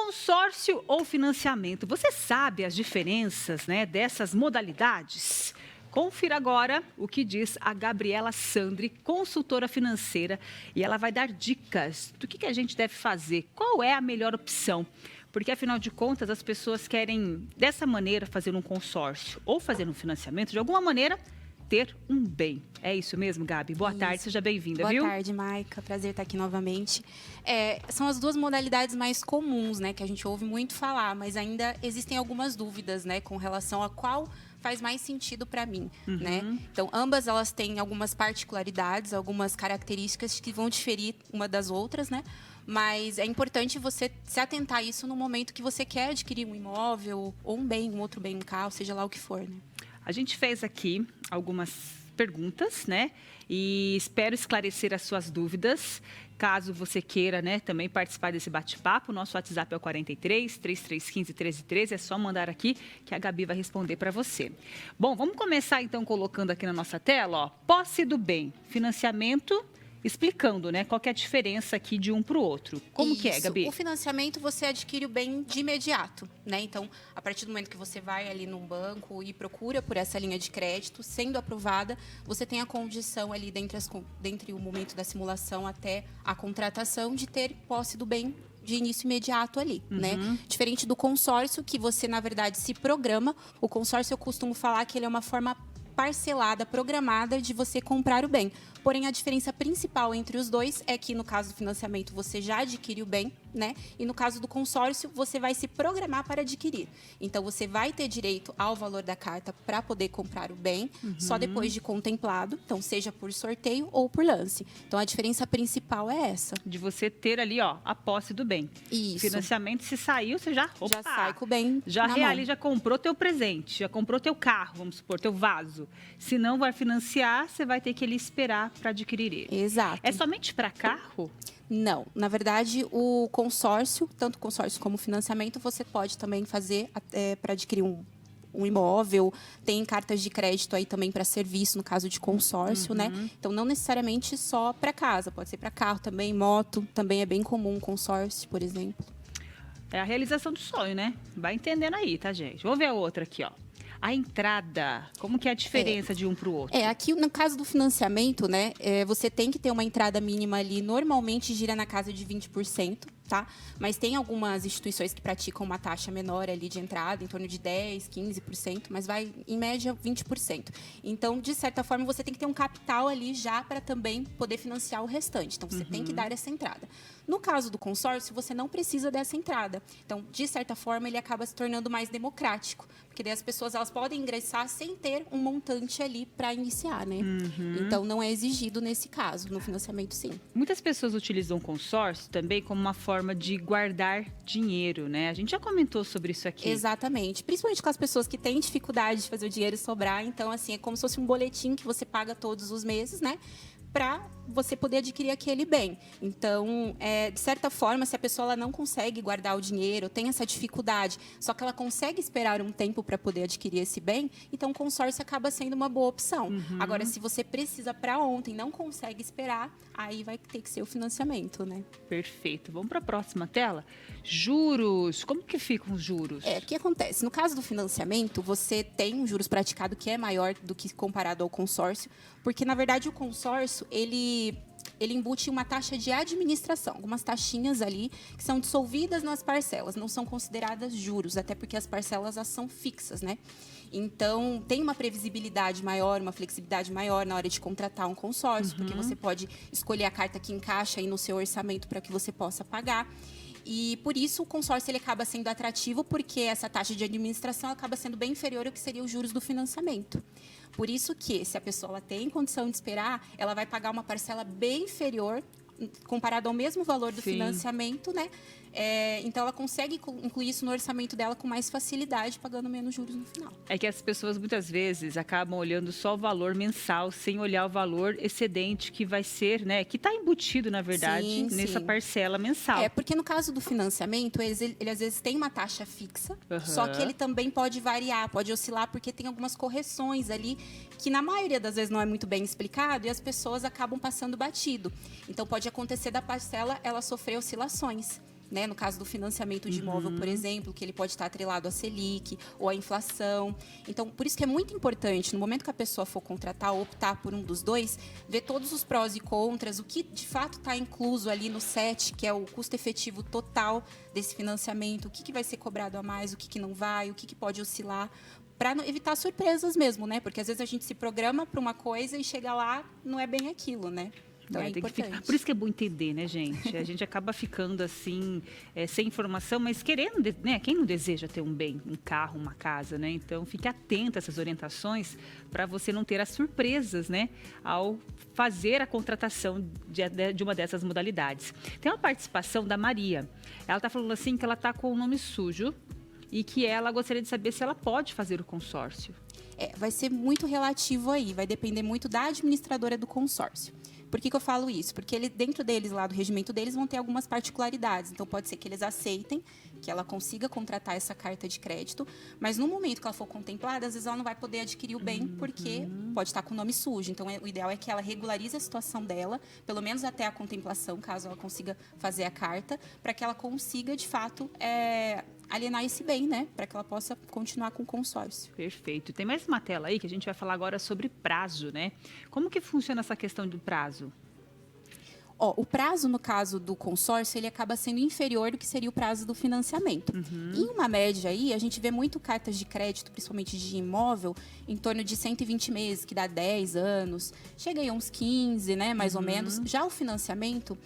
Consórcio ou financiamento? Você sabe as diferenças, né, dessas modalidades? Confira agora o que diz a Gabriela Sandri, consultora financeira, e ela vai dar dicas do que a gente deve fazer, qual é a melhor opção. Porque, afinal de contas, as pessoas querem, dessa maneira, fazer um consórcio ou fazer um financiamento, de alguma maneira, ter um bem. É isso mesmo, Gabi? Boa tarde, seja bem-vinda, viu? Boa tarde, Maica. Prazer estar aqui novamente. São as duas modalidades mais comuns, né, que a gente ouve muito falar, mas ainda existem algumas dúvidas, né, com relação a qual faz mais sentido para mim, né? Então, ambas elas têm algumas particularidades, algumas características que vão diferir uma das outras, né? Mas é importante você se atentar a isso no momento que você quer adquirir um imóvel ou um bem, um outro bem, um carro, seja lá o que for, né? A gente fez aqui algumas perguntas, né? E espero esclarecer as suas dúvidas. Caso você queira, né, também participar desse bate-papo, nosso WhatsApp é o 43 3315 1313. É só mandar aqui que a Gabi vai responder para você. Bom, vamos começar então colocando aqui na nossa tela, ó, posse do bem, financiamento, explicando, né, qual que é a diferença aqui de um para o outro. Como que é, Gabi? O financiamento você adquire o bem de imediato, né? Então, a partir do momento que você vai ali num banco e procura por essa linha de crédito, sendo aprovada, você tem a condição ali dentre o momento da simulação até a contratação de ter posse do bem de início imediato ali, né? Diferente do consórcio, que você, na verdade, se programa. O consórcio, eu costumo falar que ele é uma forma parcelada, programada de você comprar o bem. Porém, a diferença principal entre os dois é que, no caso do financiamento, você já adquire o bem, né? E no caso do consórcio, você vai se programar para adquirir. Então, você vai ter direito ao valor da carta para poder comprar o bem, só depois de contemplado, então, seja por sorteio ou por lance. Então, a diferença principal é essa. De você ter ali, ó, a posse do bem. Isso. Financiamento, se saiu, você já, Já sai com o bem já na realiza, mão. já comprou teu presente, já comprou teu carro, vamos supor, teu vaso. Se não vai financiar, você vai ter que ele esperar para adquirir ele. Exato. É somente para carro? Não, na verdade, o consórcio, tanto consórcio como financiamento, você pode também fazer para adquirir um imóvel, tem cartas de crédito aí também para serviço, no caso de consórcio, né? Então, não necessariamente só para casa, pode ser para carro também, moto, também é bem comum consórcio, por exemplo. É a realização do sonho, né? Vai entendendo aí, tá, gente? Vamos ver a outra aqui, ó. A entrada, como que é a diferença de um para o outro? Aqui no caso do financiamento, né, você tem que ter uma entrada mínima ali, normalmente gira na casa de 20%, tá? Mas tem algumas instituições que praticam uma taxa menor ali de entrada, em torno de 10%, 15%, mas vai, em média, 20%. Então, de certa forma, você tem que ter um capital ali já para também poder financiar o restante. Então, você tem que dar essa entrada. No caso do consórcio, você não precisa dessa entrada. Então, de certa forma, ele acaba se tornando mais democrático, porque daí as pessoas elas podem ingressar sem ter um montante ali para iniciar, né? Então, não é exigido nesse caso, no financiamento, sim. Muitas pessoas utilizam o consórcio também como uma forma de guardar dinheiro, né? A gente já comentou sobre isso aqui. Exatamente. Principalmente com as pessoas que têm dificuldade de fazer o dinheiro sobrar. Então, assim, é como se fosse um boletim que você paga todos os meses, né? Para você poder adquirir aquele bem. Então, de certa forma, se a pessoa ela não consegue guardar o dinheiro, tem essa dificuldade, só que ela consegue esperar um tempo para poder adquirir esse bem, então o consórcio acaba sendo uma boa opção. Agora, se você precisa para ontem, não consegue esperar, aí vai ter que ser o financiamento, né? Perfeito. Vamos para a próxima tela. Juros. Como que ficam os juros? O que acontece? No caso do financiamento, você tem um juros praticado que é maior do que comparado ao consórcio, porque, na verdade, o consórcio, ele embute uma taxa de administração, algumas taxinhas ali que são dissolvidas nas parcelas, não são consideradas juros, até porque as parcelas elas são fixas, né? Então, tem uma previsibilidade maior, uma flexibilidade maior na hora de contratar um consórcio, porque você pode escolher a carta que encaixa aí no seu orçamento para que você possa pagar. E, por isso, o consórcio ele acaba sendo atrativo, porque essa taxa de administração acaba sendo bem inferior ao que seria os juros do financiamento. Por isso que, se a pessoa ela tem condição de esperar, ela vai pagar uma parcela bem inferior comparado ao mesmo valor do financiamento, né? Então, ela consegue incluir isso no orçamento dela com mais facilidade, pagando menos juros no final. É que as pessoas, muitas vezes, acabam olhando só o valor mensal, sem olhar o valor excedente que vai ser, né? Que está embutido, na verdade, nessa parcela mensal. Porque no caso do financiamento, ele às vezes tem uma taxa fixa, só que ele também pode variar, pode oscilar, porque tem algumas correções ali, que na maioria das vezes não é muito bem explicado, e as pessoas acabam passando batido. Então, pode acontecer da parcela ela sofrer oscilações. né? No caso do financiamento de imóvel, por exemplo, que ele pode estar atrelado à Selic ou à inflação. Então, por isso que é muito importante, no momento que a pessoa for contratar ou optar por um dos dois, ver todos os prós e contras, o que de fato está incluso ali no SET, que é o custo efetivo total desse financiamento, o que vai ser cobrado a mais, o que não vai, o que pode oscilar, para evitar surpresas mesmo, né? Porque às vezes a gente se programa para uma coisa e chega lá, não é bem aquilo, né? Então é importante. Por isso que é bom entender, né, gente? A gente acaba ficando assim, sem informação, mas querendo, né? Quem não deseja ter um bem, um carro, uma casa, né? Então, fique atento a essas orientações para você não ter as surpresas, né? Ao fazer a contratação de uma dessas modalidades. Tem uma participação da Maria. Ela está falando assim que ela está com o nome sujo e que ela gostaria de saber se ela pode fazer o consórcio. Vai ser muito relativo aí, vai depender muito da administradora do consórcio. Por que eu falo isso? Porque dentro deles, lá do regimento deles, vão ter algumas particularidades. Então, pode ser que eles aceitem que ela consiga contratar essa carta de crédito, mas no momento que ela for contemplada, às vezes ela não vai poder adquirir o bem, porque pode estar com o nome sujo. Então, o ideal é que ela regularize a situação dela, pelo menos até a contemplação, caso ela consiga fazer a carta, para que ela consiga, de fato, alienar esse bem, né? Para que ela possa continuar com o consórcio. Perfeito. Tem mais uma tela aí que a gente vai falar agora sobre prazo, né? Como que funciona essa questão do prazo? O prazo, no caso do consórcio, ele acaba sendo inferior do que seria o prazo do financiamento. Em uma média aí, a gente vê muito cartas de crédito, principalmente de imóvel, em torno de 120 meses, que dá 10 anos. Chega aí a uns 15, né, mais ou menos. Já o financiamento,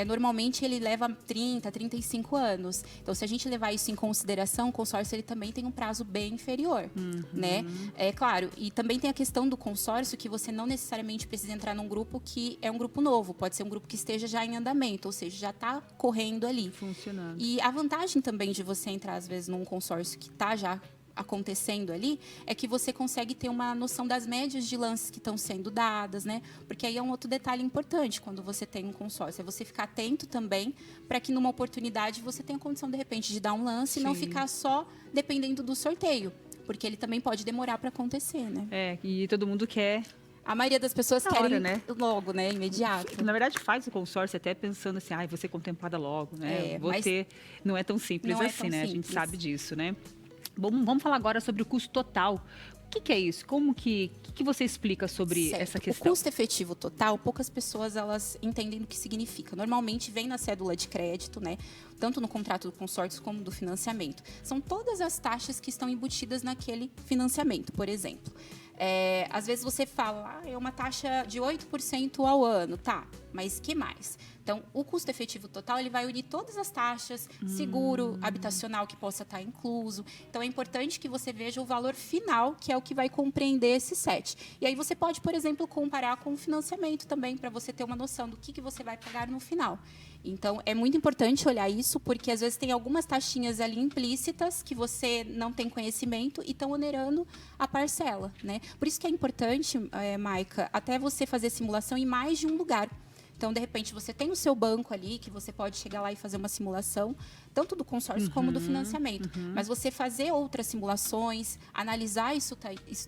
normalmente ele leva 30, 35 anos. Então, se a gente levar isso em consideração, o consórcio ele também tem um prazo bem inferior, né? É claro, e também tem a questão do consórcio, que você não necessariamente precisa entrar num grupo que é um grupo novo. Pode ser um grupo que esteja já em andamento, ou seja, já está correndo ali. Funcionando. E a vantagem também de você entrar, às vezes, num consórcio que está já acontecendo ali, é que você consegue ter uma noção das médias de lances que estão sendo dadas, né? Porque aí é um outro detalhe importante quando você tem um consórcio, é você ficar atento também para que numa oportunidade você tenha condição, de repente, de dar um lance e não ficar só dependendo do sorteio, porque ele também pode demorar para acontecer, né? E todo mundo quer. A maioria das pessoas querem logo, né? Imediato. Na verdade, faz o consórcio até pensando assim, vou ser contemplada logo, né? Mas não é tão simples assim, né? A gente sabe disso, né? Bom, vamos falar agora sobre o custo total. O que é isso? Como que você explica sobre essa questão? O custo efetivo total, poucas pessoas elas entendem o que significa. Normalmente vem na cédula de crédito, né? Tanto no contrato do consórcio como do financiamento. São todas as taxas que estão embutidas naquele financiamento, por exemplo. Às vezes você fala, é uma taxa de 8% ao ano, tá? Mas que mais? Então, o custo efetivo total, ele vai unir todas as taxas, seguro habitacional que possa estar incluso. Então, é importante que você veja o valor final, que é o que vai compreender esse SET. E aí você pode, por exemplo, comparar com o financiamento também, para você ter uma noção do que você vai pagar no final. Então, é muito importante olhar isso, porque às vezes tem algumas taxinhas ali implícitas que você não tem conhecimento e estão onerando a parcela, né? Por isso que é importante, Maica, até você fazer simulação em mais de um lugar. Então, de repente, você tem o seu banco ali, que você pode chegar lá e fazer uma simulação, tanto do consórcio como do financiamento. Mas você fazer outras simulações, analisar isso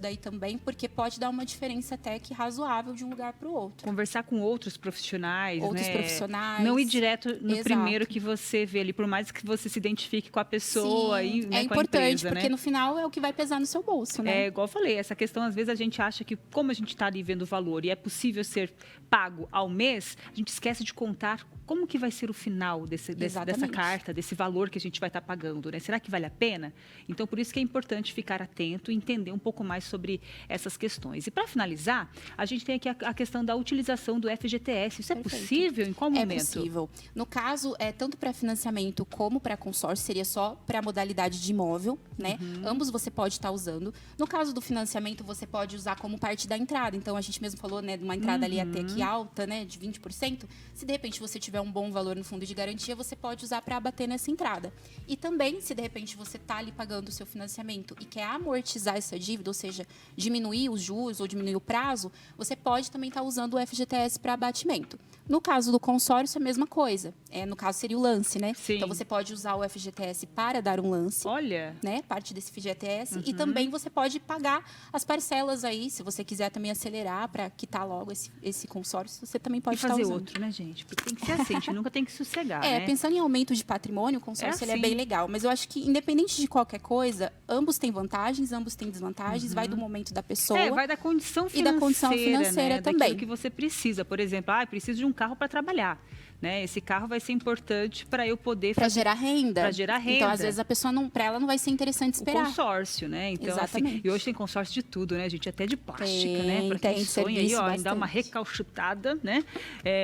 daí também, porque pode dar uma diferença até que razoável de um lugar para o outro. Conversar com outros profissionais, profissionais. Não ir direto no primeiro que você vê ali, por mais que você se identifique com a pessoa. Sim, né, é com importante, a empresa, porque no final é o que vai pesar no seu bolso, né? Igual eu falei, essa questão, às vezes a gente acha que, como a gente está ali vendo o valor e é possível ser pago ao mês, a gente esquece de contar como que vai ser o final dessa carta, desse valor que a gente vai estar pagando, né? Será que vale a pena? Então, por isso que é importante ficar atento e entender um pouco mais sobre essas questões. E, para finalizar, a gente tem aqui a questão da utilização do FGTS. Isso é possível? Em qual momento? É possível. No caso, tanto para financiamento como para consórcio, seria só para a modalidade de imóvel, né? Ambos você pode estar usando. No caso do financiamento, você pode usar como parte da entrada. Então, a gente mesmo falou, né, de uma entrada ali até que alta, né, de 20%. Se, de repente, você tiver um bom valor no fundo de garantia, você pode usar para abater nessa essa entrada. E também, se de repente você está ali pagando o seu financiamento e quer amortizar essa dívida, ou seja, diminuir os juros ou diminuir o prazo, você pode também estar usando o FGTS para abatimento. No caso do consórcio, é a mesma coisa. No caso, seria o lance, né? Sim. Então, você pode usar o FGTS para dar um lance. Olha. Né? Parte desse FGTS. E também você pode pagar as parcelas aí, se você quiser também acelerar para quitar logo esse consórcio, você também pode estar fazer usando. outro, né, gente? Porque tem que ser assim, a gente nunca tem que sossegar, né? Pensando em aumento de patrimônio, o consórcio ele é assim. bem legal. Mas eu acho que, independente de qualquer coisa, ambos têm vantagens, ambos têm desvantagens. Vai do momento da pessoa. Vai da condição E financeira, da condição financeira né? também. Daquilo que você precisa. Por exemplo, preciso de um carro para trabalhar. Né? Esse carro vai ser importante para eu poder para gerar renda. Para gerar renda. Então, às vezes, a pessoa para ela não vai ser interessante esperar. O consórcio, né? Então, exatamente. Assim, e hoje tem consórcio de tudo, né, gente? Até de plástica, né? Para quem tem sonha aí, em dar uma recalchutada, né?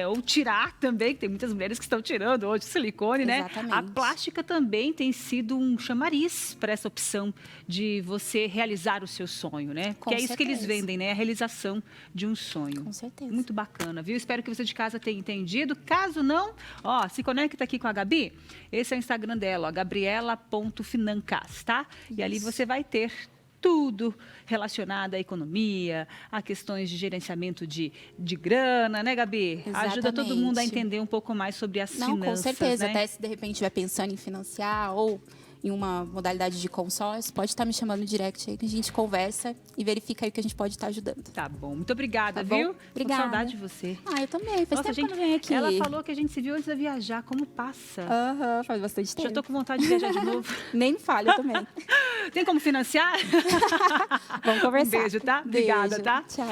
Ou tirar também, que tem muitas mulheres que estão tirando hoje silicone, exatamente. Né? A plástica também tem sido um chamariz para essa opção de você realizar o seu sonho, né? Porque é isso que eles vendem, né? A realização de um sonho. Com certeza. Muito bacana, viu? Espero que você de casa tenha entendido. Caso não, se conecta aqui com a Gabi. Esse é o Instagram dela, gabriela.financas, tá? Isso. E ali você vai ter tudo relacionado à economia, a questões de gerenciamento de grana, né, Gabi? Exatamente. Ajuda todo mundo a entender um pouco mais sobre as finanças, com certeza. Né? Até se de repente estiver pensando em financiar ou em uma modalidade de consórcio, pode estar me chamando no direct aí que a gente conversa e verifica aí o que a gente pode estar ajudando. Tá bom. Muito obrigada, tá viu? Obrigada. Com saudade de você. Eu também. Faz tempo que eu não venho aqui. Ela falou que a gente se viu antes de viajar. Como passa? Faz bastante tempo. Já tô com vontade de viajar de novo. Nem fale, eu também. Tem como financiar? Vamos conversar. Um beijo, tá? Obrigada, tá? Tchau.